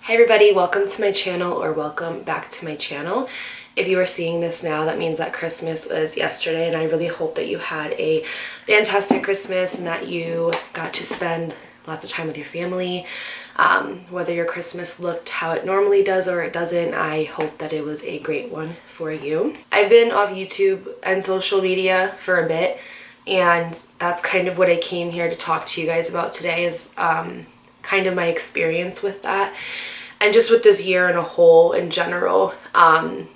Hi everybody, welcome to my channel, or welcome back to my channel. If you are seeing this now, that means that Christmas was yesterday, and I really hope that you had a fantastic Christmas and that you got to spend lots of time with your family. Whether your Christmas looked how it normally does or it doesn't, I hope that it was a great one for you. I've been off YouTube and social media for a bit, and that's kind of what I came here to talk to you guys about today, is kind of my experience with that. And just with this year in a whole, in general, I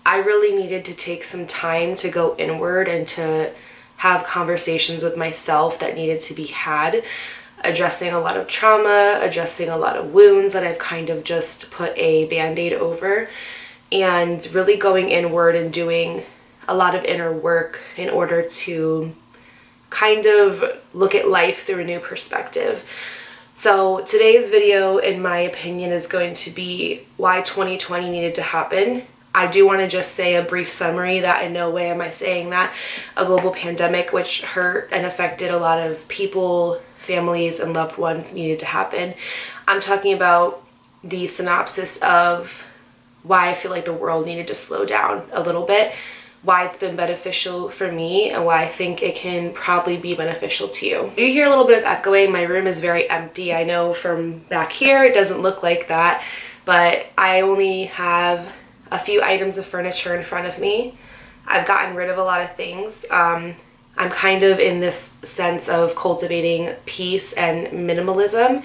really needed to take some time to go inward and to have conversations with myself that needed to be had, addressing a lot of trauma, addressing a lot of wounds that I've kind of just put a band-aid over, and really going inward and doing a lot of inner work in order to kind of look at life through a new perspective. So today's video, in my opinion, is going to be why 2020 needed to happen. I do want to just say a brief summary that in no way am I saying that a global pandemic, which hurt and affected a lot of people, families, and loved ones, needed to happen. I'm talking about the synopsis of why I feel like the world needed to slow down a little bit, why it's been beneficial for me, and why I think it can probably be beneficial to you. You hear a little bit of echoing. My room is very empty. I know from back here it doesn't look like that, but I only have a few items of furniture in front of me. I've gotten rid of a lot of things. I'm kind of in this sense of cultivating peace and minimalism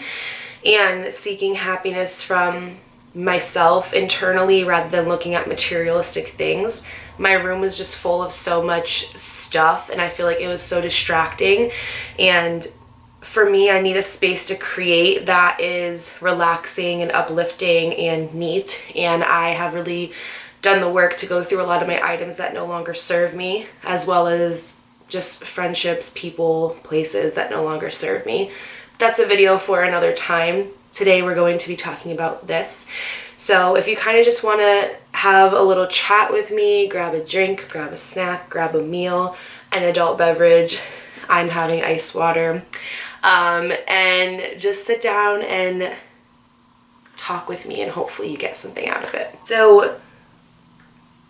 and seeking happiness from myself internally rather than looking at materialistic things. My room was just full of so much stuff, and I feel like it was so distracting. And for me, I need a space to create that is relaxing and uplifting and neat. And I have really done the work to go through a lot of my items that no longer serve me, as well as just friendships, people, places that no longer serve me. That's a video for another time. Today we're going to be talking about this. So if you kind of just want to have a little chat with me, grab a drink, grab a snack, grab a meal, an adult beverage, I'm having ice water, and just sit down and talk with me, and hopefully you get something out of it. So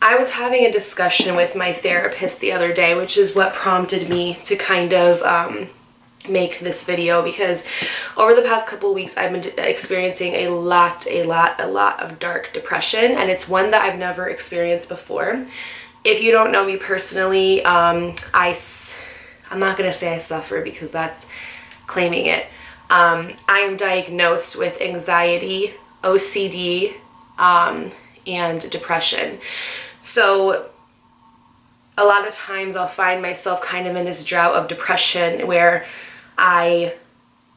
I was having a discussion with my therapist the other day, which is what prompted me to kind of make this video, because over the past couple of weeks I've been experiencing a lot of dark depression, and it's one that I've never experienced before. If you don't know me personally, I'm not gonna say I suffer, because that's claiming it. I am diagnosed with anxiety, OCD, and depression. So a lot of times I'll find myself kind of in this drought of depression where I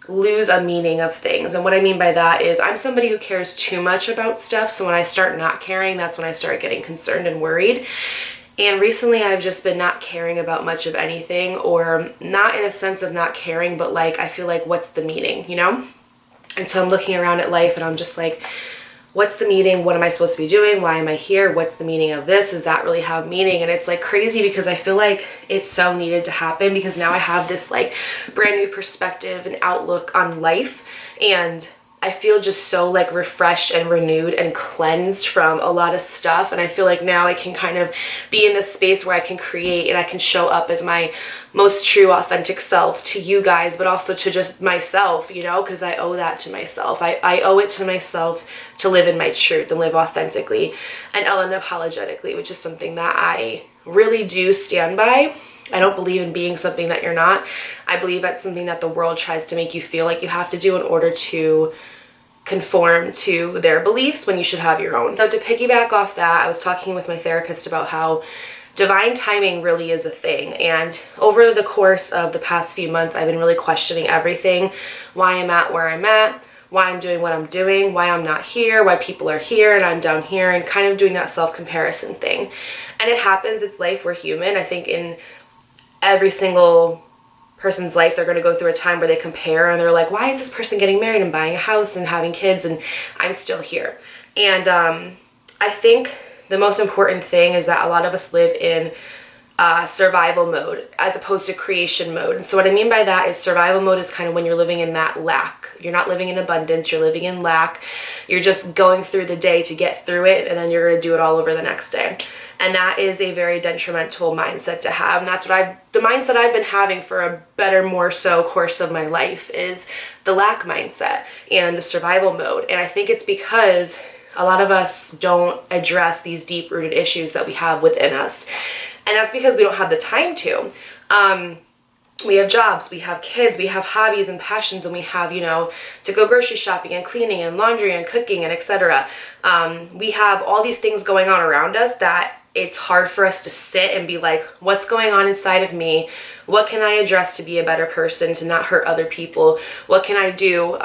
lose a meaning of things. And what I mean by that is I'm somebody who cares too much about stuff. So when I start not caring, that's when I start getting concerned and worried. And recently I've just been not caring about much of anything, or not in a sense of not caring, but like I feel like, what's the meaning, you know? And so I'm looking around at life and I'm just like, what's the meaning? What am I supposed to be doing? Why am I here? What's the meaning of this? Does that really have meaning? And it's like crazy, because I feel like it's so needed to happen, because now I have this like brand new perspective and outlook on life, and I feel just so like refreshed and renewed and cleansed from a lot of stuff. And I feel like now I can kind of be in this space where I can create and I can show up as my most true, authentic self to you guys, but also to just myself, you know, because I owe that to myself. I owe it to myself to live in my truth and live authentically and unapologetically, which is something that I really do stand by. I don't believe in being something that you're not. I believe that's something that the world tries to make you feel like you have to do in order to conform to their beliefs, when you should have your own. So to piggyback off that, I was talking with my therapist about how divine timing really is a thing. And over the course of the past few months, I've been really questioning everything, why I'm at where I'm at, why I'm doing what I'm doing, why I'm not here, why people are here and I'm down here, and kind of doing that self-comparison thing. And it happens, it's life, we're human. I think in every single person's life, they're going to go through a time where they compare and they're like, why is this person getting married and buying a house and having kids and I'm still here? And I think the most important thing is that a lot of us live in survival mode as opposed to creation mode. And so what I mean by that is survival mode is kind of when you're living in that lack. You're not living in abundance, you're living in lack. You're just going through the day to get through it, and then you're going to do it all over the next day. And that is a very detrimental mindset to have. And that's the mindset I've been having for a better, more so course of my life, is the lack mindset and the survival mode. And I think it's because a lot of us don't address these deep-rooted issues that we have within us. And that's because we don't have the time to. We have jobs, we have kids, we have hobbies and passions, and we have, to go grocery shopping and cleaning and laundry and cooking and etc. We have all these things going on around us that it's hard for us to sit and be like, what's going on inside of me? What can I address to be a better person, to not hurt other people? What can I do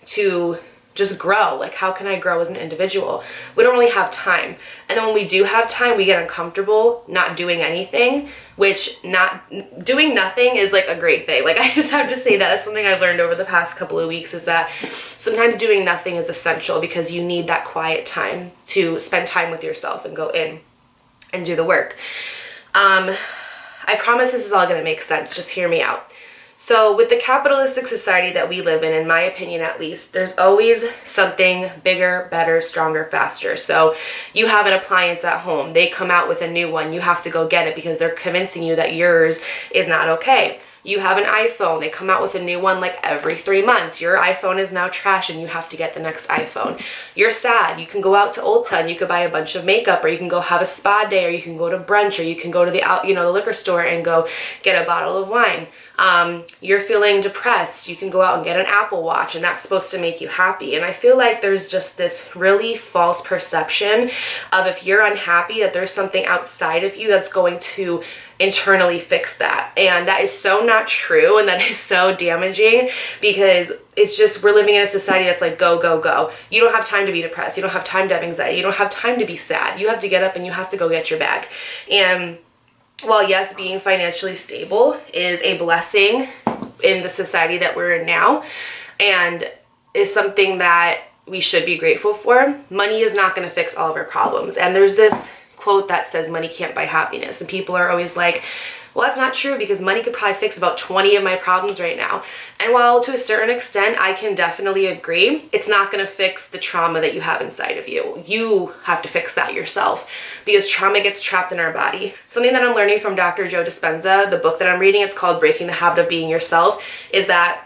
to just grow? Like, how can I grow as an individual? We don't really have time. And then when we do have time, we get uncomfortable not doing anything, which not doing nothing is like a great thing. Like, I just have to say that. That's something I've learned over the past couple of weeks, is that sometimes doing nothing is essential because you need that quiet time to spend time with yourself and go in and do the work. I promise this is all going to make sense. Just hear me out. So with the capitalistic society that we live in my opinion at least, there's always something bigger, better, stronger, faster. So you have an appliance at home. They come out with a new one. You have to go get it because they're convincing you that yours is not okay. You have an iPhone. They come out with a new one like every 3 months. Your iPhone is now trash and you have to get the next iPhone. You're sad. You can go out to Ulta and you could buy a bunch of makeup, or you can go have a spa day, or you can go to brunch, or you can go to the liquor store and go get a bottle of wine. You're feeling depressed. You can go out and get an Apple Watch, and that's supposed to make you happy. And I feel like there's just this really false perception of, if you're unhappy, that there's something outside of you that's going to internally fix that. And that is so not true, and that is so damaging, because it's just, we're living in a society that's like, go, go, go. You don't have time to be depressed. You don't have time to have anxiety. You don't have time to be sad. You have to get up and you have to go get your bag. And while yes, being financially stable is a blessing in the society that we're in now, and is something that we should be grateful for, money is not going to fix all of our problems. And there's this quote that says money can't buy happiness, and people are always like, well, that's not true, because money could probably fix about 20 of my problems right now. And while to a certain extent I can definitely agree, it's not going to fix the trauma that you have inside of you. You have to fix that yourself, because trauma gets trapped in our body. Something that I'm learning from Dr. Joe Dispenza, the book that I'm reading, it's called Breaking the Habit of Being Yourself, is that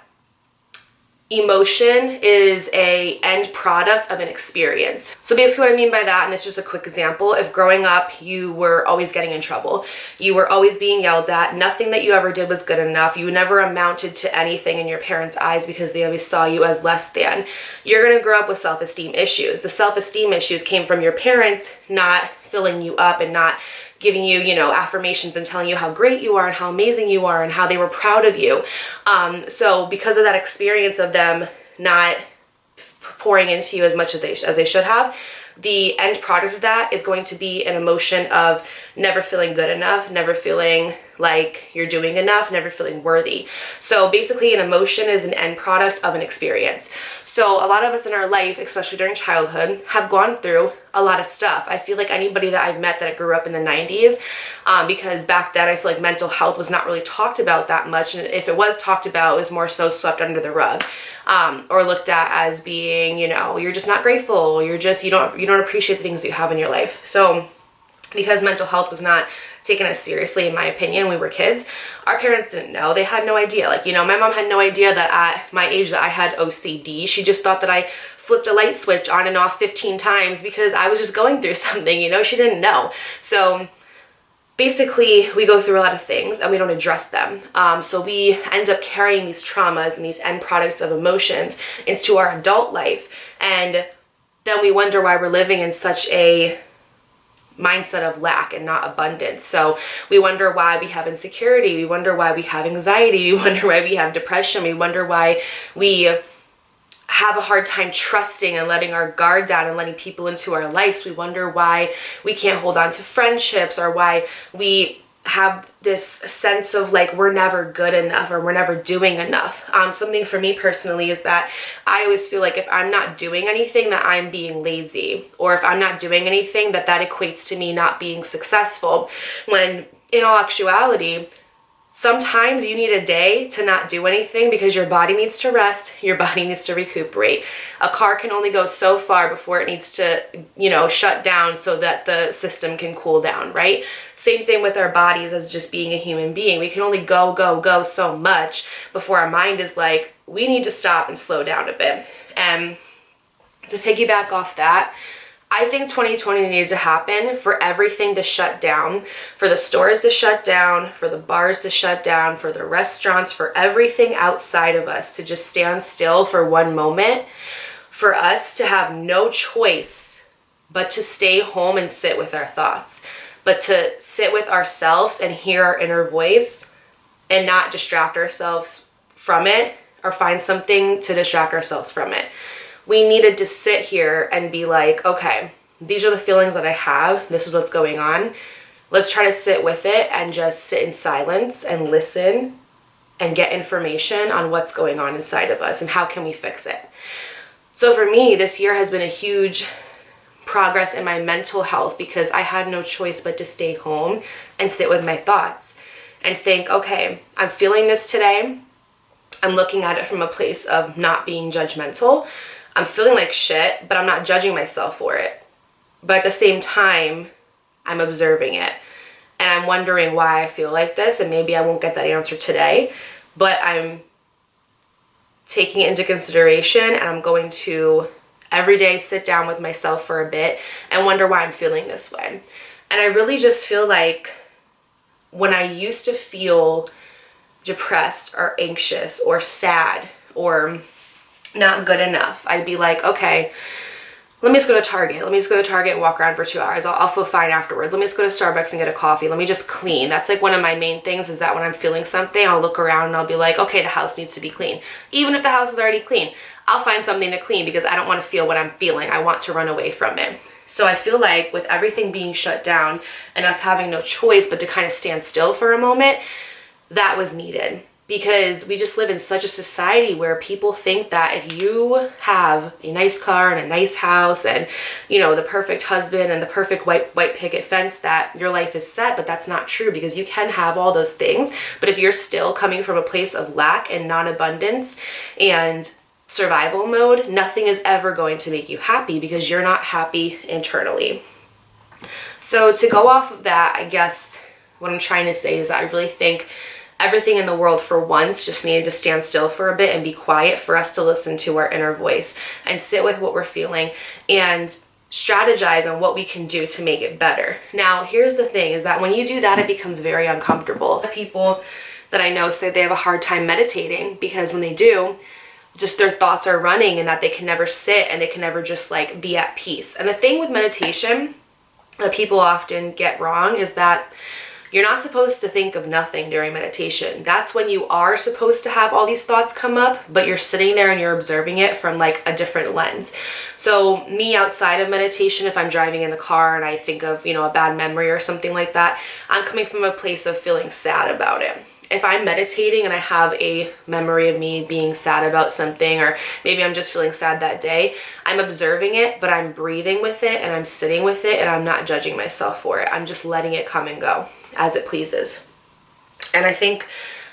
emotion is a end product of an experience. So basically what I mean by that, and it's just a quick example, if growing up you were always getting in trouble, you were always being yelled at, nothing that you ever did was good enough, you never amounted to anything in your parents' eyes because they always saw you as less than, you're going to grow up with self-esteem issues. The self-esteem issues came from your parents not filling you up and not giving you, affirmations and telling you how great you are and how amazing you are and how they were proud of you. So because of that experience of them not pouring into you as much as they should have, the end product of that is going to be an emotion of never feeling good enough, never feeling like you're doing enough, never feeling worthy. So basically an emotion is an end product of an experience. So a lot of us in our life, especially during childhood, have gone through a lot of stuff. I feel like anybody that I've met that grew up in the 90s, because back then I feel like mental health was not really talked about that much. And if it was talked about, it was more so swept under the rug, or looked at as being, you're just not grateful. You're just, you don't appreciate the things that you have in your life. So because mental health was not taken as seriously, in my opinion, when we were kids, our parents didn't know. They had no idea. My mom had no idea that at my age that I had OCD. She just thought that I flipped a light switch on and off 15 times because I was just going through something, she didn't know. So basically we go through a lot of things and we don't address them. So we end up carrying these traumas and these end products of emotions into our adult life. And then we wonder why we're living in such a mindset of lack and not abundance. So we wonder why we have insecurity, we wonder why we have anxiety, we wonder why we have depression, we wonder why we have a hard time trusting and letting our guard down and letting people into our lives. We wonder why we can't hold on to friendships, or why we have this sense of like we're never good enough or we're never doing enough. Something for me personally is that I always feel like if I'm not doing anything, that I'm being lazy, or if I'm not doing anything, that equates to me not being successful, when in all actuality, sometimes you need a day to not do anything because your body needs to rest, your body needs to recuperate. A car can only go so far before it needs to, shut down so that the system can cool down, right? Same thing with our bodies as just being a human being. We can only go so much before our mind is like, we need to stop and slow down a bit. And to piggyback off that, I think 2020 needed to happen for everything to shut down, for the stores to shut down, for the bars to shut down, for the restaurants, for everything outside of us to just stand still for one moment, for us to have no choice but to stay home and sit with our thoughts, but to sit with ourselves and hear our inner voice and not distract ourselves from it or find something to distract ourselves from it. We needed to sit here and be like, okay, these are the feelings that I have. This is what's going on. Let's try to sit with it and just sit in silence and listen and get information on what's going on inside of us and how can we fix it. So for me, this year has been a huge progress in my mental health because I had no choice but to stay home and sit with my thoughts and think, okay, I'm feeling this today. I'm looking at it from a place of not being judgmental. I'm feeling like shit, but I'm not judging myself for it. But at the same time, I'm observing it. And I'm wondering why I feel like this, and maybe I won't get that answer today, but I'm taking it into consideration, and I'm going to every day sit down with myself for a bit and wonder why I'm feeling this way. And I really just feel like when I used to feel depressed or anxious or sad or not good enough, I'd be like, okay, let me just go to Target. Let me just go to Target and walk around for 2 hours. I'll feel fine afterwards. Let me just go to Starbucks and get a coffee. Let me just clean. That's like one of my main things is that when I'm feeling something, I'll look around and I'll be like, okay, the house needs to be clean. Even if the house is already clean, I'll find something to clean because I don't want to feel what I'm feeling. I want to run away from it. So I feel like with everything being shut down and us having no choice but to kind of stand still for a moment, that was needed. Because we just live in such a society where people think that if you have a nice car and a nice house and, the perfect husband and the perfect white picket fence, that your life is set, but that's not true because you can have all those things. But if you're still coming from a place of lack and non-abundance and survival mode, nothing is ever going to make you happy because you're not happy internally. So to go off of that, I guess what I'm trying to say is that I really think everything in the world for once just needed to stand still for a bit and be quiet for us to listen to our inner voice and sit with what we're feeling and strategize on what we can do to make it better. Now, here's the thing is that when you do that, it becomes very uncomfortable. People that I know say they have a hard time meditating because when they do, just their thoughts are running and that they can never sit and they can never just like be at peace. And the thing with meditation that people often get wrong is that you're not supposed to think of nothing during meditation. That's when you are supposed to have all these thoughts come up, but you're sitting there and you're observing it from like a different lens. So me outside of meditation, if I'm driving in the car and I think of, a bad memory or something like that, I'm coming from a place of feeling sad about it. If I'm meditating and I have a memory of me being sad about something, or maybe I'm just feeling sad that day, I'm observing it, but I'm breathing with it and I'm sitting with it and I'm not judging myself for it. I'm just letting it come and go as it pleases. And I think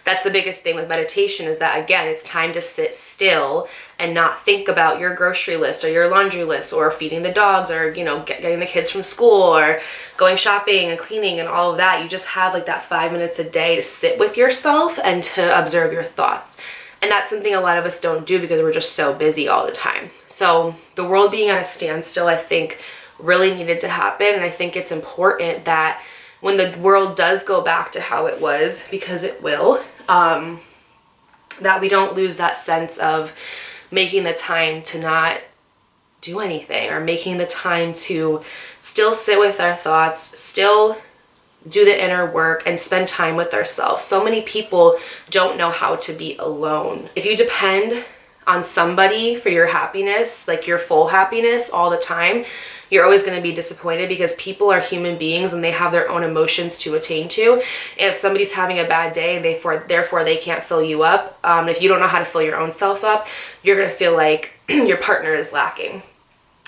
that's the biggest thing with meditation is that, again, it's time to sit still and not think about your grocery list or your laundry list or feeding the dogs or, getting the kids from school or going shopping and cleaning and all of that. You just have like that 5 minutes a day to sit with yourself and to observe your thoughts. And that's something a lot of us don't do because we're just so busy all the time. So the world being at a standstill, I think, really needed to happen. And I think it's important that when the world does go back to how it was, because it will, that we don't lose that sense of making the time to not do anything or making the time to still sit with our thoughts, still do the inner work and spend time with ourselves. So many people don't know how to be alone. If you depend on somebody for your happiness, like your full happiness all the time, you're always going to be disappointed because people are human beings and they have their own emotions to attain to. And if somebody's having a bad day and therefore they can't fill you up, if you don't know how to fill your own self up, you're going to feel like your partner is lacking.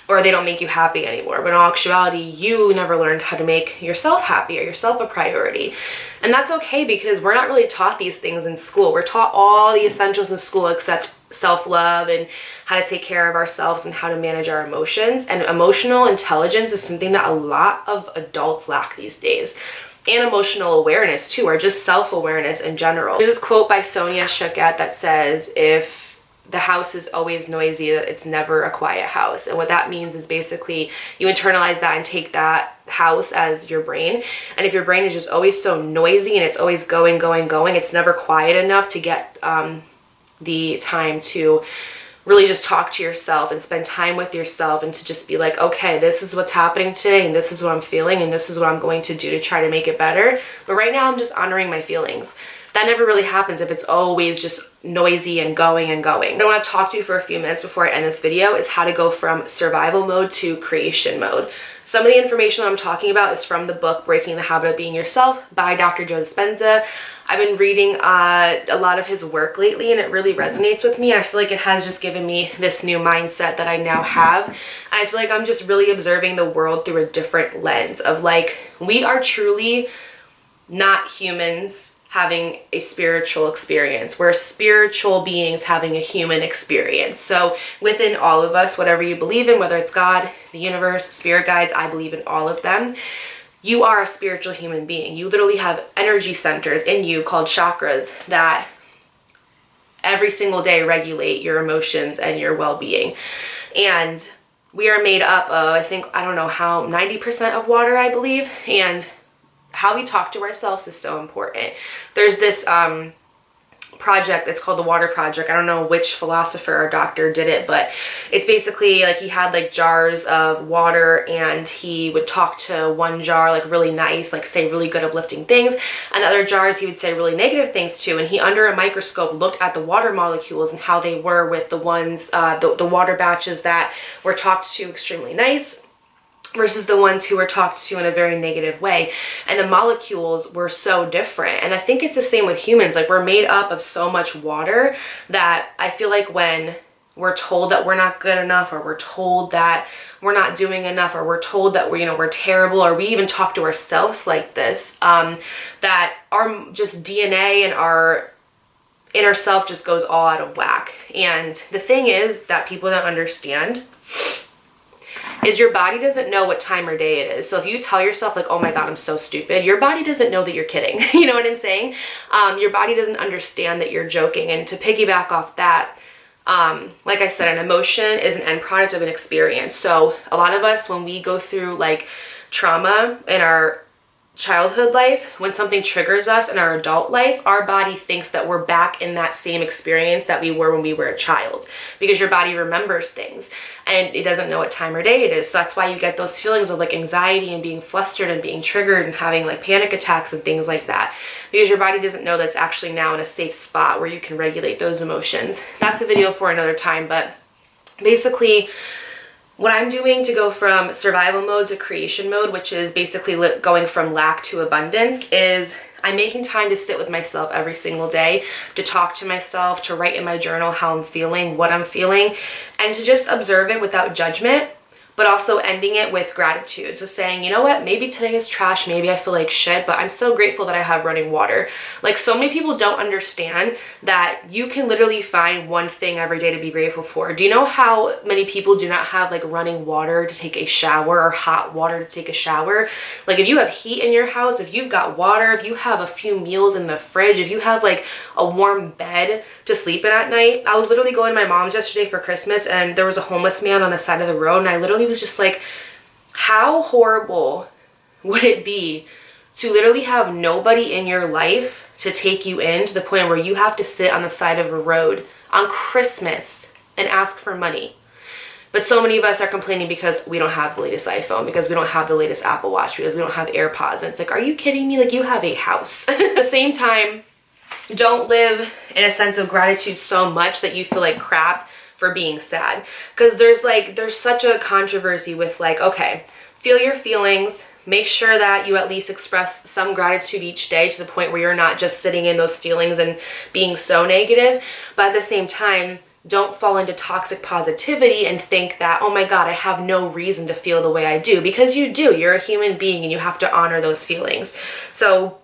or they don't make you happy anymore. But in all actuality, you never learned how to make yourself happy or yourself a priority. And that's okay, because we're not really taught these things in school. We're taught all the essentials in school except self-love and how to take care of ourselves and how to manage our emotions. And emotional intelligence is something that a lot of adults lack these days. And emotional awareness too, or just self-awareness in general. There's this quote by Sonia Choquette that says, if the house is always noisy, it's never a quiet house. And what that means is basically you internalize that and take that house as your brain. And if your brain is just always so noisy and it's always going, it's never quiet enough to get the time to really just talk to yourself and spend time with yourself, and to just be like, okay, this is what's happening today, and this is what I'm feeling, and this is what I'm going to do to try to make it better. But right now I'm just honoring my feelings. That never really happens if it's always just noisy and going. What I want to talk to you for a few minutes before I end this video is how to go from survival mode to creation mode. Some of the information that I'm talking about is from the book Breaking the Habit of Being Yourself by Dr. Joe Dispenza. I've been reading a lot of his work lately, and it really resonates with me. I feel like it has just given me this new mindset that I now have. And I feel like I'm just really observing the world through a different lens of like, we are truly not humans having a spiritual experience. We're spiritual beings having a human experience. So within all of us, whatever you believe in, whether it's God, the universe, spirit guides, I believe in all of them. You are a spiritual human being. You literally have energy centers in you called chakras that every single day regulate your emotions and your well-being. And we are made up of, I don't know how, 90% of water, I believe. And how we talk to ourselves is so important. There's this project, it's called the Water Project. I don't know which philosopher or doctor did it, but it's basically like he had like jars of water, and he would talk to one jar like really nice, like say really good uplifting things, and the other jars he would say really negative things to. And he, under a microscope, looked at the water molecules and how they were with the ones, the water batches that were talked to extremely nice versus the ones who were talked to in a very negative way. And the molecules were so different. And I think it's the same with humans. Like, we're made up of so much water that I feel like when we're told that we're not good enough, or we're told that we're not doing enough, or we're told that we're terrible, or we even talk to ourselves like this, that our just DNA and our inner self just goes all out of whack. And the thing is that people don't understand is your body doesn't know what time or day it is. So if you tell yourself like, oh my God, I'm so stupid, your body doesn't know that you're kidding. You know what I'm saying? Your body doesn't understand that you're joking. And to piggyback off that, like I said, an emotion is an end product of an experience. So a lot of us, when we go through like trauma in our childhood life, when something triggers us in our adult life, our body thinks that we're back in that same experience that we were when we were a child, because your body remembers things and it doesn't know what time or day it is. So that's why you get those feelings of like anxiety and being flustered and being triggered and having like panic attacks and things like that, because your body doesn't know that's actually now in a safe spot where you can regulate those emotions. That's a video for another time, but basically what I'm doing to go from survival mode to creation mode, which is basically going from lack to abundance, is I'm making time to sit with myself every single day, to talk to myself, to write in my journal how I'm feeling, what I'm feeling, and to just observe it without judgment, but also ending it with gratitude. So saying, you know what, maybe today is trash, maybe I feel like shit, but I'm so grateful that I have running water. Like, so many people don't understand that you can literally find one thing every day to be grateful for. Do you know how many people do not have like running water to take a shower, or hot water to take a shower? Like, if you have heat in your house, if you've got water, if you have a few meals in the fridge, if you have like a warm bed to sleep in at night. I was literally going to my mom's yesterday for Christmas, and there was a homeless man on the side of the road, and I literally was just like, how horrible would it be to literally have nobody in your life to take you in, to the point where you have to sit on the side of a road on Christmas and ask for money? But so many of us are complaining because we don't have the latest iPhone, because we don't have the latest Apple Watch, because we don't have AirPods. And it's like, are you kidding me? Like, you have a house. At the same time, don't live in a sense of gratitude so much that you feel like crap for being sad. Because there's such a controversy with like, okay, feel your feelings, make sure that you at least express some gratitude each day, to the point where you're not just sitting in those feelings and being so negative. But at the same time, don't fall into toxic positivity and think that, oh my God, I have no reason to feel the way I do, because you do. You're a human being and you have to honor those feelings. So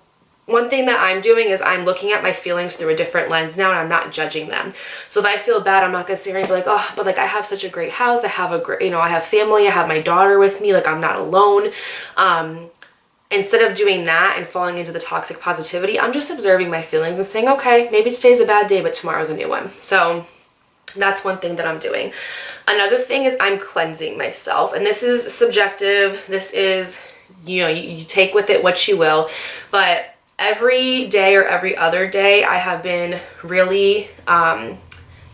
one thing that I'm doing is I'm looking at my feelings through a different lens now, and I'm not judging them. So if I feel bad, I'm not gonna sit here and be like, oh, but like I have such a great house, I have a great, you know, I have family, I have my daughter with me, like I'm not alone. Instead of doing that and falling into the toxic positivity, I'm just observing my feelings and saying, okay, maybe today's a bad day, but tomorrow's a new one. So that's one thing that I'm doing. Another thing is I'm cleansing myself, and this is subjective. This is, you know, you take with it what you will, but every day or every other day, I have been really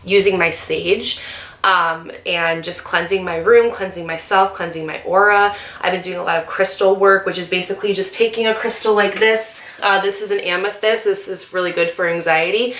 using my sage and just cleansing my room, cleansing myself, cleansing my aura. I've been doing a lot of crystal work, which is basically just taking a crystal like this. This is an amethyst. This is really good for anxiety.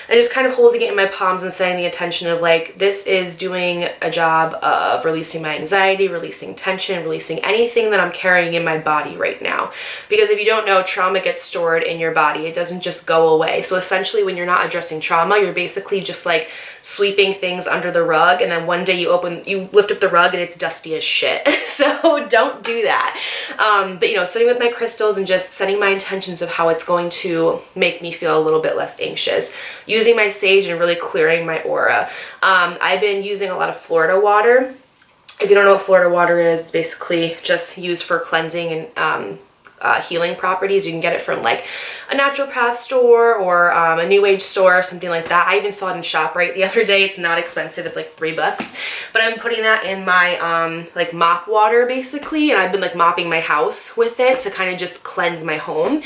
And just kind of holding it in my palms and setting the intention of like, this is doing a job of releasing my anxiety, releasing tension, releasing anything that I'm carrying in my body right now. Because if you don't know, trauma gets stored in your body. It doesn't just go away. So essentially when you're not addressing trauma, you're basically just like sweeping things under the rug, and then one day you lift up the rug and it's dusty as shit. So don't do that. But you know, sitting with my crystals and just setting my intentions of how it's going to make me feel a little bit less anxious. Using my sage and really clearing my aura. I've been using a lot of Florida water. If you don't know what Florida water is, it's basically just used for cleansing and healing properties. You can get it from like a naturopath store or a new age store or something like that. I even saw it in ShopRite the other day. It's not expensive. It's like $3, but I'm putting that in my like mop water basically, and I've been like mopping my house with it to kind of just cleanse my home,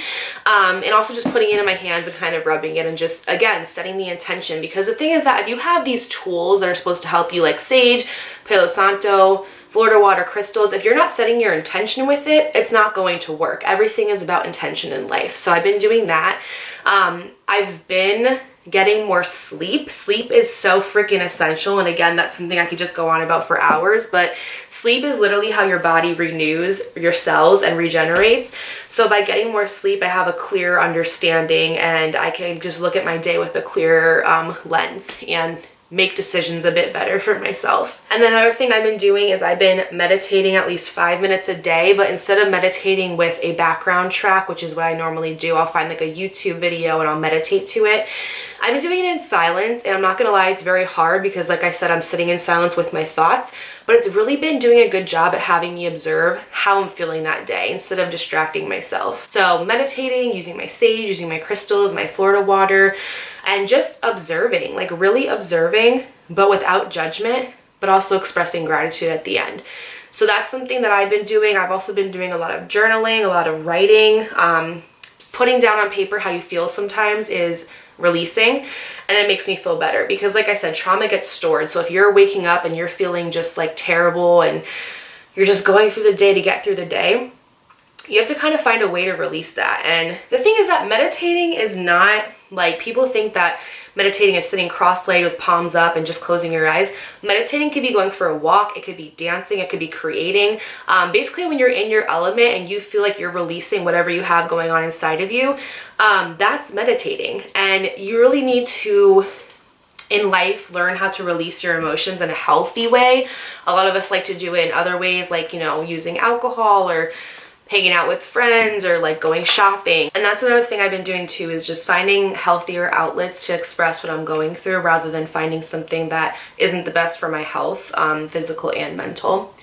and also just putting it in my hands and kind of rubbing it and just again setting the intention. Because the thing is that if you have these tools that are supposed to help you, like sage, Palo Santo, Florida water, crystals, if you're not setting your intention with it, it's not going to work. Everything is about intention in life. So I've been doing that. I've been getting more sleep. Sleep is so freaking essential. And again, that's something I could just go on about for hours, but sleep is literally how your body renews your cells and regenerates. So by getting more sleep, I have a clear understanding and I can just look at my day with a clearer lens and make decisions a bit better for myself. And then another thing I've been doing is I've been meditating at least 5 minutes a day, but instead of meditating with a background track, which is what I normally do, I'll find like a YouTube video and I'll meditate to it. I've been doing it in silence, and I'm not gonna lie, it's very hard because like I said, I'm sitting in silence with my thoughts, but it's really been doing a good job at having me observe how I'm feeling that day instead of distracting myself. So meditating, using my sage, using my crystals, my Florida water, and just observing, like really observing, but without judgment, but also expressing gratitude at the end. So that's something that I've been doing. I've also been doing a lot of journaling, a lot of writing. Putting down on paper how you feel sometimes is releasing, and it makes me feel better because like I said, trauma gets stored. So if you're waking up and you're feeling just like terrible and you're just going through the day to get through the day, you have to kind of find a way to release that. And the thing is that meditating is not like, people think that meditating is sitting cross-legged with palms up and just closing your eyes. Meditating could be going for a walk, it could be dancing, it could be creating. Basically when you're in your element and you feel like you're releasing whatever you have going on inside of you, that's meditating. And you really need to, in life, learn how to release your emotions in a healthy way. A lot of us like to do it in other ways, like, you know, using alcohol or hanging out with friends or like going shopping. And that's another thing I've been doing too, is just finding healthier outlets to express what I'm going through rather than finding something that isn't the best for my health, physical and mental.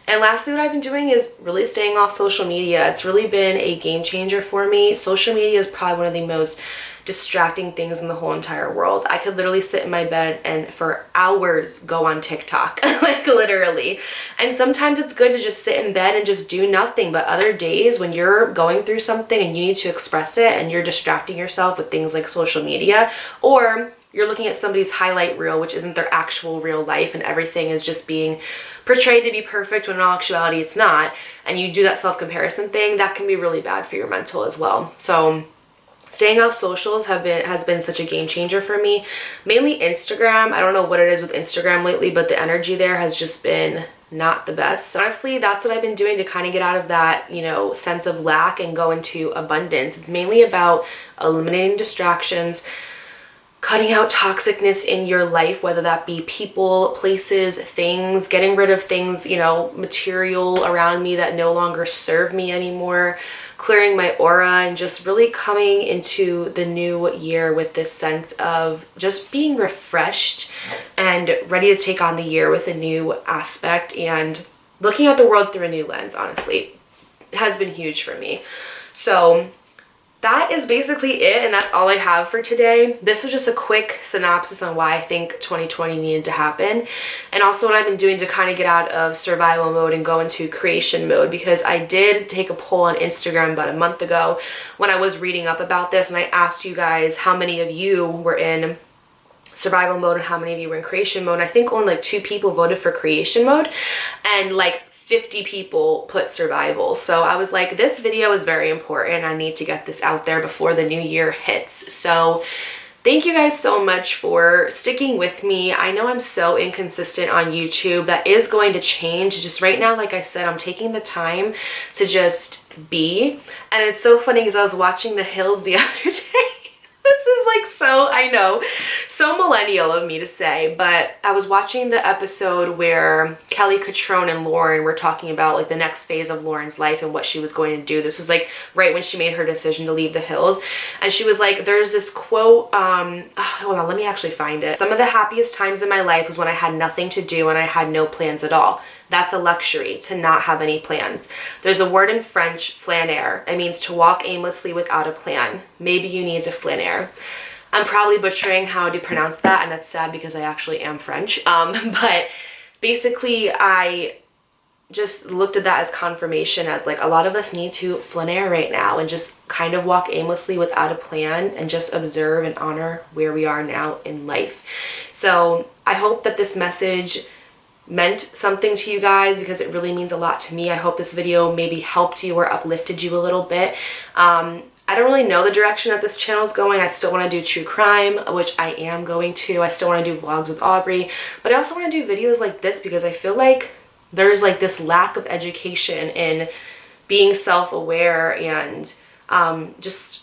And lastly, what I've been doing is really staying off social media. It's really been a game changer for me. Social media is probably one of the most distracting things in the whole entire world. I could literally sit in my bed and for hours go on TikTok, like literally. And sometimes it's good to just sit in bed and just do nothing, but other days when you're going through something and you need to express it and you're distracting yourself with things like social media, or you're looking at somebody's highlight reel, which isn't their actual real life, and everything is just being portrayed to be perfect when in all actuality it's not, and you do that self-comparison thing, that can be really bad for your mental as well. So staying off socials has been such a game changer for me. Mainly Instagram. I don't know what it is with Instagram lately, but the energy there has just been not the best. Honestly, that's what I've been doing to kind of get out of that, you know, sense of lack and go into abundance. It's mainly about eliminating distractions, cutting out toxicness in your life, whether that be people, places, things, getting rid of things, you know, material around me that no longer serve me anymore, clearing my aura, and just really coming into the new year with this sense of just being refreshed and ready to take on the year with a new aspect and looking at the world through a new lens, honestly, has been huge for me. So that is basically it, and that's all I have for today. This was just a quick synopsis on why I think 2020 needed to happen, and also what I've been doing to kind of get out of survival mode and go into creation mode, because I did take a poll on Instagram about a month ago when I was reading up about this, and I asked you guys how many of you were in survival mode and how many of you were in creation mode. I think only like 2 people voted for creation mode, and like 50 people put survival. So I was like, this video is very important. I need to get this out there before the new year hits. So thank you guys so much for sticking with me. I know I'm so inconsistent on YouTube. That is going to change. Just right now, like I said, I'm taking the time to just be. And it's so funny because I was watching The Hills the other day. This is like so, I know, so millennial of me to say, but I was watching the episode where Kelly Cutrone and Lauren were talking about like the next phase of Lauren's life and what she was going to do. This was like right when she made her decision to leave the Hills. And she was like, there's this quote, hold on, let me actually find it. Some of the happiest times in my life was when I had nothing to do and I had no plans at all. That's a luxury, to not have any plans. There's a word in French, flâner. It means to walk aimlessly without a plan. Maybe you need a flâner. I'm probably butchering how to pronounce that, and that's sad because I actually am French. But basically, I just looked at that as confirmation, as like a lot of us need to flâner right now and just kind of walk aimlessly without a plan and just observe and honor where we are now in life. So I hope that this message meant something to you guys, because it really means a lot to me. I hope this video maybe helped you or uplifted you a little bit. I don't really know the direction that this channel is going. I still want to do true crime, which I am going to. I still want to do vlogs with Aubrey, but I also want to do videos like this because I feel like there's like this lack of education in being self-aware and just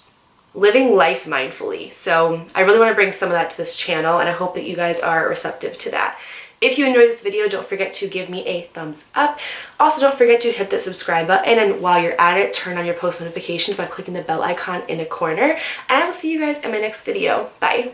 living life mindfully. So I really want to bring some of that to this channel, and I hope that you guys are receptive to that. If you enjoyed this video, don't forget to give me a thumbs up. Also, don't forget to hit that subscribe button, and while you're at it, turn on your post notifications by clicking the bell icon in the corner. And I will see you guys in my next video. Bye!